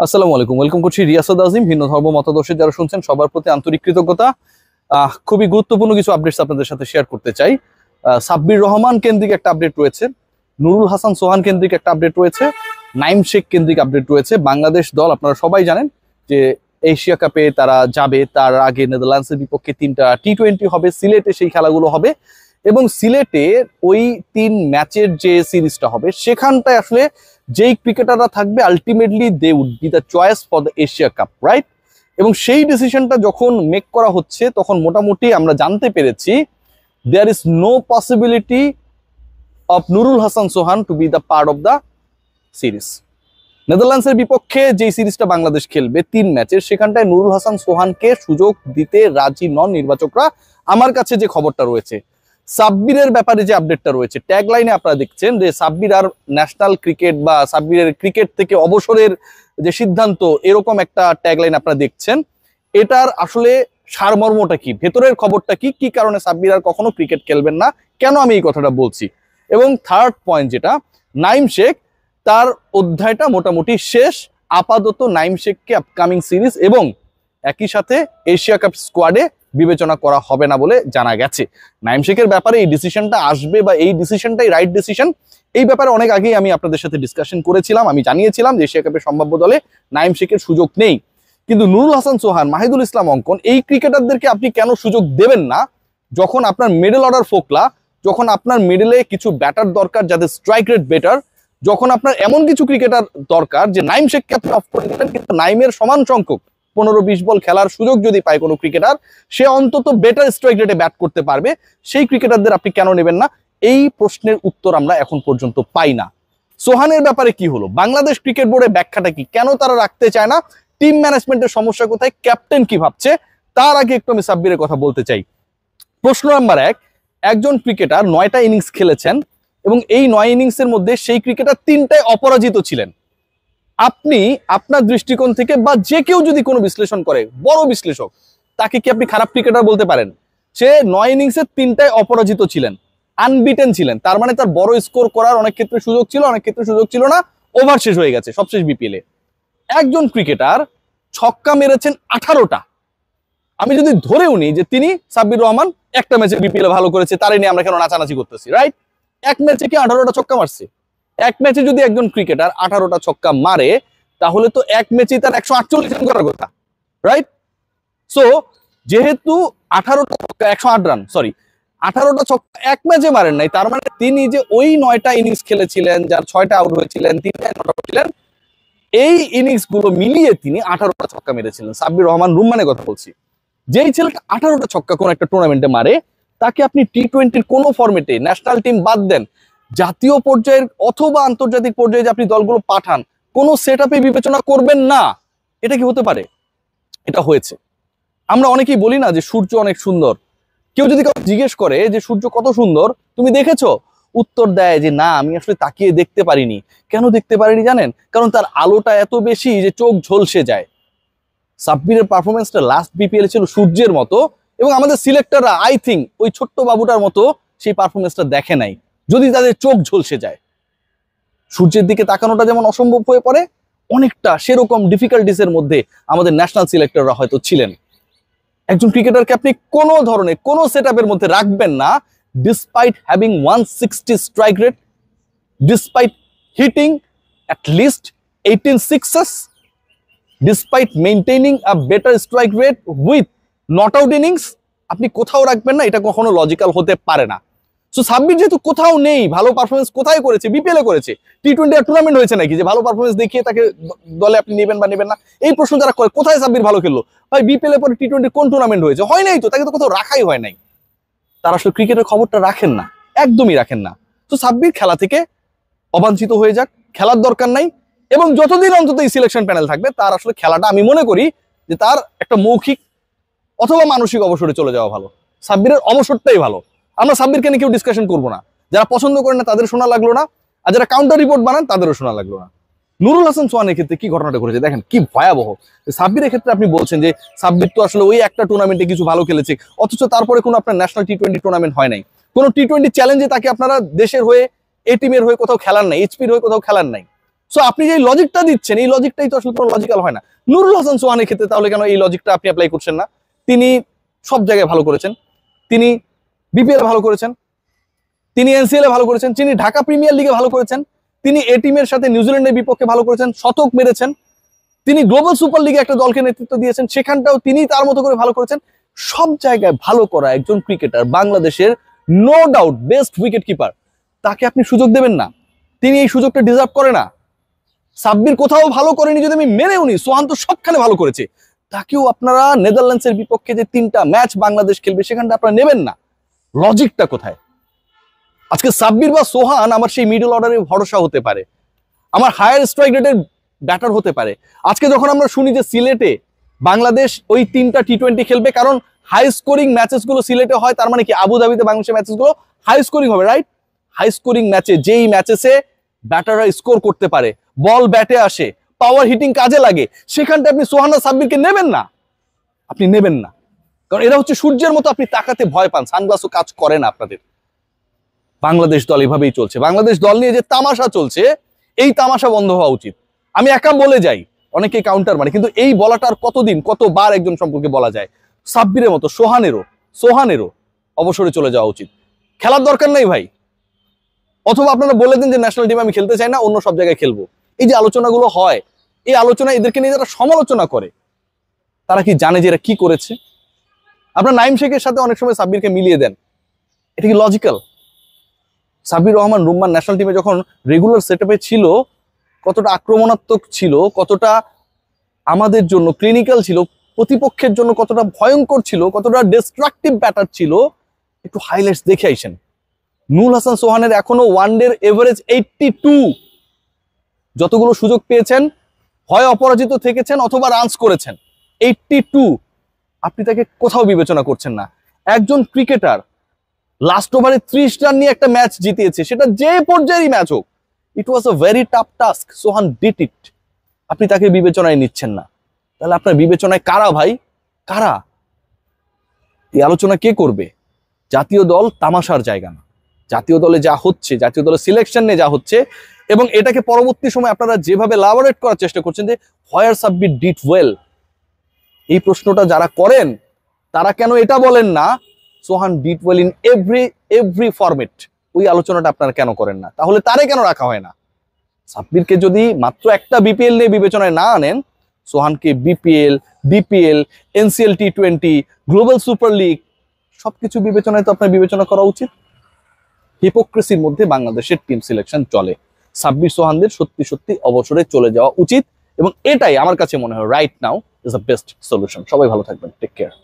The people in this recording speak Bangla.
আসসালামু আলাইকুম, ওয়েলকাম করছি রিয়াসাদ আজিম। ভিন্ন ধর্ম মতাদর্শে যারা শুনছেন সবার প্রতি আন্তরিক কৃতজ্ঞতা। খুবই গুরুত্বপূর্ণ কিছু আপডেটস আপনাদের সাথে শেয়ার করতে চাই। সাব্বির রহমান কেন্দ্রিক একটা আপডেট রয়েছে, নুরুল হাসান সোহান কেন্দ্রিক একটা আপডেট রয়েছে, নাইম শেখ কেন্দ্রিক আপডেট রয়েছে। বাংলাদেশ দল আপনারা সবাই জানেন যে এশিয়া কাপে তারা যাবে, তার আগে নেদারল্যান্ডসের বিপক্ষে 3টা টি-20 হবে, সিলেটে সেই খেলাগুলো হবে এবং সিলেটে ওই 3 ম্যাচের যে সিরিজটা হবে সেখানটায় আসলে যেই ক্রিকেটাররা থাকবে ultimately they would be the choice for the Asia cup, right? এবং সেই ডিসিশনটা যখন মেক করা হচ্ছে তখন মোটামুটি আমরা জানতে পেরেছি there is no possibility of Nurul Hasan Sohan to be the part of the series. নেদারল্যান্ডসের বিপক্ষে যেই সিরিজটা বাংলাদেশ খেলবে 3 ম্যাচের, সেখানটায় নুরুল হাসান সোহানকে সুযোগ দিতে রাজি নন নির্বাচকরা। আমার কাছে যে খবরটা রয়েছে, সাব্বিরের ব্যাপারে যে আপডেটটা রয়েছে, ট্যাগ লাইনে আপনারা দেখছেন যে সাব্বির আর ন্যাশনাল ক্রিকেট বা সাব্বিরের ক্রিকেট থেকে অবসরের যে সিদ্ধান্ত, এরকম একটা ট্যাগ লাইন আপনারা দেখছেন। এটার আসলে সারমর্মটা কি, ভেতরের খবরটা কি, কি কারণে সাব্বির আর কখনো ক্রিকেট খেলবেন না, কেন আমি এই কথাটা বলছি। এবং থার্ড পয়েন্ট যেটা, নাইম শেখ, তার অধ্যায়টা মোটামুটি শেষ। আপাতত নাইম শেখকে আপকামিং সিরিজ এবং একই সাথে এশিয়া কাপ স্কোয়াডে বিবেচনা করা হবে না বলে জানা গেছে। নাইম শেখের ব্যাপারে এই ডিসিশনটা আসবে বা এই ডিসিশনটাই রাইট ডিসিশন, এই ব্যাপারে অনেক আগেই আমি আপনাদের সাথে ডিসকাশন করেছিলাম। আমি জানিয়েছিলাম যে এশিয়া কাপের সম্ভাব্য দলে নাইম শেখের সুযোগ নেই, কিন্তু নুরুল হাসান সোহান, মাহিদুল ইসলাম অঙ্কন, এই ক্রিকেটারদেরকে আপনি কেন সুযোগ দেবেন না যখন আপনার মিডল অর্ডার ফোকলা, যখন আপনার মিডলে কিছু ব্যাটার দরকার যাদের স্ট্রাইক রেট বেটার, যখন আপনার এমন কিছু ক্রিকেটার দরকার যে নাইম শেখকে আপনি অফ করে দিলেন, কিন্তু নাইমের সমান সংখ্যক 15-20 বল খেলার সুযোগ যদি পায় কোনো ক্রিকেটার, সে অন্তত বেটার স্ট্রাইক রেটে ব্যাট করতে পারবে, সেই ক্রিকেটারদের আপনি কেন নেবেন না? এই প্রশ্নের উত্তর আমরা এখন পর্যন্ত পাই না। সোহানের ব্যাপারে কি হলো, বাংলাদেশ ক্রিকেট বোর্ডের ব্যাখ্যাটা কি, কেন তারা রাখতে চায় না, টিম ম্যানেজমেন্টের সমস্যা কোথায়, ক্যাপ্টেন কি ভাবছে? তার আগে একটু আমি সাব্বিরের কথা বলতে চাই। প্রশ্ন নাম্বার 1, একজন ক্রিকেটার 9টা ইনিংস খেলেছেন এবং এই 9 ইনিংসের মধ্যে সেই ক্রিকেটার 3টায় অপরাজিত ছিলেন। আপনি আপনার দৃষ্টিকোণ থেকে বা যে কেউ যদি কোনো বিশ্লেষণ করে, বড় বিশ্লেষক, তাকে কি আপনি খারাপ ক্রিকেটার বলতে পারেন? সে 9 ইনিংসে 3টায় অপরাজিত ছিলেন, আনবিটেন ছিলেন, তার মানে তার বড় স্কোর করার অনেক ক্ষেত্রে সুযোগ ছিল, অনেক ক্ষেত্রে সুযোগ ছিল না, ওভার শেষ হয়ে গেছে সবশেষ বিপিএলে। একজন ক্রিকেটার ছক্কা মেরেছেন 18টা। আমি যদি ধরেও নিই যে তিনি সাব্বির রহমান একটা ম্যাচে বিপিএলে ভালো করেছে, তারই নিয়ে আমরা কেন নাচানাচি করতেছি, রাইট? এক ম্যাচে কি 18টা ছক্কা মারছে? এক ম্যাচে যদি একজন ক্রিকেটার 18টা ছক্কা মারে, তাহলে তো এক ম্যাচে তার 148 রান করার কথা, রাইট? সো যেহেতু 18টা ছক্কা, 108 রান, সরি, 18টা ছক্কা এক ম্যাচে মারেন নাই, তার মানে তিনি যে ওই 9টা ইনিংস খেলেছিলেন, যার 6টা আউট হয়েছিলেন, 3টায় নট আউট ছিলেন, এই ইনিংস গুলো মিলিয়ে তিনি 18টা ছক্কা মেরেছিলেন। সাব্বির রহমান রুম্মানের কথা বলছি। যেই ছেলেটা 18টা ছক্কা কোন একটা টুর্নামেন্টে মারে, তাকে আপনি টি-20 কোন ফরম্যাটে, ন্যাশনাল টিম বাদ দেন, জাতীয় পর্যায়ের অথবা আন্তর্জাতিক পর্যায়ে যে আপনি দলগুলো পাঠান, কোনো সেটআপে বিবেচনা করবেন না। এটা কি হতে পারে? এটা হয়েছে। আমরা অনেকেই বলি না যে সূর্য অনেক সুন্দর। কেউ যদি কাউকে জিজ্ঞেস করে যে সূর্য কত সুন্দর, তুমি দেখেছো? উত্তর দেয় যে না, আমি আসলে তাকিয়ে দেখতে পারিনি। কেন দেখতে পারিনি জানেন? কারণ তার আলোটা এত বেশি যে চোখ ঝলসে যায়। সাব্বিরের পারফরমেন্সটা লাস্ট বিপিএল ছিল সূর্যের মতো, এবং আমাদের সিলেক্টররা আই থিঙ্ক ওই ছোট্ট বাবুটার মতো সেই পারফরমেন্সটা দেখে নাই, যদি তাদের চোখ ঝলসে যায়। সূর্যের দিকে তাকানোটা যেমন অসম্ভব হয়ে পড়ে, অনেকটা সেরকম ডিফিকাল্টিসের মধ্যে আমাদের ন্যাশনাল সিলেক্টররা হয়তো ছিলেন। একজন ক্রিকেটারকে আপনি কোনো ধরনের কোনো সেটআপের মধ্যে রাখবেন না despite having 160 strike rate, despite hitting at least 18 sixes, despite maintaining a better strike rate with not out innings, আপনি কোথাও রাখবেন না। এটা কখনো লজিক্যাল হতে পারে না। সো সাব্বির যেহেতু কোথাও নেই, ভালো পারফরমেন্স কোথায় করেছে? বিপিএলে করেছে। টি-20 এর টুর্নামেন্ট হয়েছে নাকি যে ভালো পারফরমেন্স দেখিয়ে তাকে দলে আপনি নেবেন বা নেবেন না? এই প্রশ্ন যারা করে, কোথায় সাব্বির ভালো খেললো? ভাই বিপিএল এর পরে টি-20 কোন টুর্নামেন্ট হয়েছে? হয় নাই তো, তাকে তো কোথাও রাখাই হয় নাই। তারা আসলে ক্রিকেটের খবরটা রাখেন না, একদমই রাখেন না। তো সাব্বির খেলা থেকে অবাঞ্ছিত হয়ে যাক, খেলার দরকার নাই। এবং যতদিন অন্তত এই সিলেকশন প্যানেল থাকবে, তার আসলে খেলাটা আমি মনে করি যে তার একটা মৌখিক অথবা মানসিক অবসরে চলে যাওয়া ভালো। সাব্বিরের অবসরটাই ভালো। আমরা সাব্বিরকে নিয়ে কেউ ডিসকাশন করবো না। যারা পছন্দ করেন না তাদের শোনা লাগলো না, আর যারা কাউন্টার রিপোর্ট বানান তাদেরও শোনা লাগলো না। নুরুল হাসান সোহানের ক্ষেত্রে কি ঘটনাটা ঘটেছে দেখেন, কি ভয়াবহ। সাব্বিরের ক্ষেত্রে আপনি বলছেন যে সাব্বির তো আসলে ওই একটা টুর্নামেন্টে কিছু ভালো খেলেছে, অথচ তারপরে কোনো আপনার ন্যাশনাল টি-20 টুর্নামেন্ট হয় নাই, কোনো টি-20 চ্যালেঞ্জে তাকে আপনারা দেশের হয়ে, এ টিমের হয়ে কোথাও খেলার নাই, এইচপির হয়ে কোথাও খেলার নাই। সো আপনি যে লজিকটা দিচ্ছেন এই লজিকটাই তো আসলে কোনো লজিক্যাল হয় না। নুরুল হাসান সোহানের ক্ষেত্রে তাহলে কেন এই লজিকটা আপনি অ্যাপ্লাই করছেন না? তিনি সব জায়গায় ভালো করেছেন, তিনি বিপিএল ভালো করেছেন, তিনি এনসিএল এ ভালো করেছেন, তিনি ঢাকা প্রিমিয়ার লিগে ভালো করেছেন, তিনি এ টিমের সাথে নিউজিল্যান্ডের বিপক্ষে ভালো করেছেন, শতক মেরেছেন, তিনি গ্লোবাল সুপার লিগে একটা দলকে নেতৃত্ব দিয়েছেন, সেখানটাও তিনি তার মতো করে ভালো করেছেন। সব জায়গায় ভালো করা একজন ক্রিকেটার, বাংলাদেশের no doubt best wicket keeper, তাকে আপনি সুযোগ দেবেন না? তিনি এই সুযোগটা ডিজার্ভ করে না? সাব্বির কোথাও ভালো করেনি যদি আমি মেনেও নি, সোহান তো সবখানে ভালো করেছে, তাকেও আপনারা নেদারল্যান্ডসের বিপক্ষে যে 3টা ম্যাচ বাংলাদেশ খেলবে সেখানটা আপনারা নেবেন না? লজিকটা কোথায়? আজকে সাব্বির বা সোহান আমার সেই মিডল অর্ডারে ভরসা হতে পারে, আমার হায়ার স্ট্রাইক রেটের ব্যাটার হতে পারে। আজকে যখন আমরা শুনি যে সিলেটে বাংলাদেশ ওই 3টা টি20 খেলবে, কারণ হাই স্কোরিং ম্যাচেস গুলো সিলেটে হয়, তার মানে কি আবুধাবিতে বাংলাদেশের ম্যাচেস গুলো হাই স্কোরিং হবে, রাইট? হাই স্কোরিং ম্যাচে যেই ম্যাচেসে ব্যাটাররা স্কোর করতে পারে, বল ব্যাটে আসে, পাওয়ার হিটিং কাজে লাগে, সেখানটা আপনি সোহান আর সাব্বিরকে নেবেন না? আপনি নেবেন না, কারণ এরা হচ্ছে সূর্যের মতো, আপনি তাকাতে ভয় পান, সানগ্লাসও কাজ করে না আপনাদের। বাংলাদেশ দল এভাবেই চলছে, বাংলাদেশ দল নিয়ে যে তামাশা চলছে, এই তামাশা বন্ধ হওয়া উচিত। আমি একা বলে যাই, অনেকে কাউন্টার মানে, কিন্তু এই বলাটা আর কতদিন কতবার একজন সম্পর্কে বলা যায়? সাব্বিরের মতো সোহানেরও অবসরে চলে যাওয়া উচিত, খেলার দরকার নাই ভাই। অথবা আপনারা বলে দিন যে ন্যাশনাল টিম আমি খেলতে চাই না, অন্য সব জায়গায় খেলবো। এই যে আলোচনাগুলো হয়, এই আলোচনা এদেরকে নিয়ে যারা সমালোচনা করে, তারা কি জানে যে এরা কি করেছে? আপনার নাইম শেখের সাথে অনেক সময় সাব্বিরকে মিলিয়ে দেন, এটা কি লজিক্যাল? সাব্বির রহমান রুম্মান ন্যাশনাল টিমে যখন রেগুলার সেটআপে ছিল, কতটা আক্রমণাত্মক ছিল, কতটা আমাদের জন্য ক্লিনিক্যাল ছিল, প্রতিপক্ষের জন্য কতটা ভয়ঙ্কর ছিল, কতটা ডিস্ট্রাকটিভ ব্যাটার ছিল, একটু হাইলাইটস দেখে আইসেন। নুরুল হাসান সোহানের এখনো ওয়ানডের এভারেজ 82, যতগুলো সুযোগ পেয়েছেন হয় অপরাজিত থেকেছেন অথবা রানস করেছেন, 82। আপনি তাকে কোথাও বিবেচনা করছেন না। একজন ক্রিকেটার লাস্ট ওভারে 30 রান নিয়ে একটা ম্যাচ জিতিয়েছে, সেটা যে পর্যায়েরই ম্যাচ হোক, it was a very tough task, Sohan did it. আপনি তাকে বিবেচনায় নিচ্ছেন না, তাহলে আপনার বিবেচনায় কারা ভাই? কারা? এই আলোচনা কে করবে? জাতীয় দল তামাশার জায়গা না। জাতীয় দলে যা হচ্ছে, জাতীয় দলের সিলেকশন নিয়ে যা হচ্ছে, এবং এটাকে পরবর্তী সময় আপনারা যেভাবে লাবরেট করার চেষ্টা করছেন যে হোয়ার সাব্বির ডিড ওয়েল, এই প্রশ্নটা যারা করেন তারা কেন এটা বলেন না Sohan did well in every format? ওই আলোচনাটা আপনারা কেন করেন না? তাহলে তারে কেন রাখা হয় না? সাব্বিরকে যদি মাত্র একটা বিপিএল নিয়ে বিবেচনায় না আনেন, সোহানকে বিপিএল, এনসিএল টি20, গ্লোবাল সুপার লিগ সবকিছু বিবেচনায় তো আপনার বিবেচনা করা উচিত। হিপোক্রেসির মধ্যে বাংলাদেশের টিম সিলেকশন চলে। সাব্বির সোহানদের সত্যি সত্যি অবসরে চলে যাওয়া উচিত, এবং এটাই আমার কাছে মনে হয় right now is the best solution. সবাই ভালো থাকবেন, টেক কেয়ার।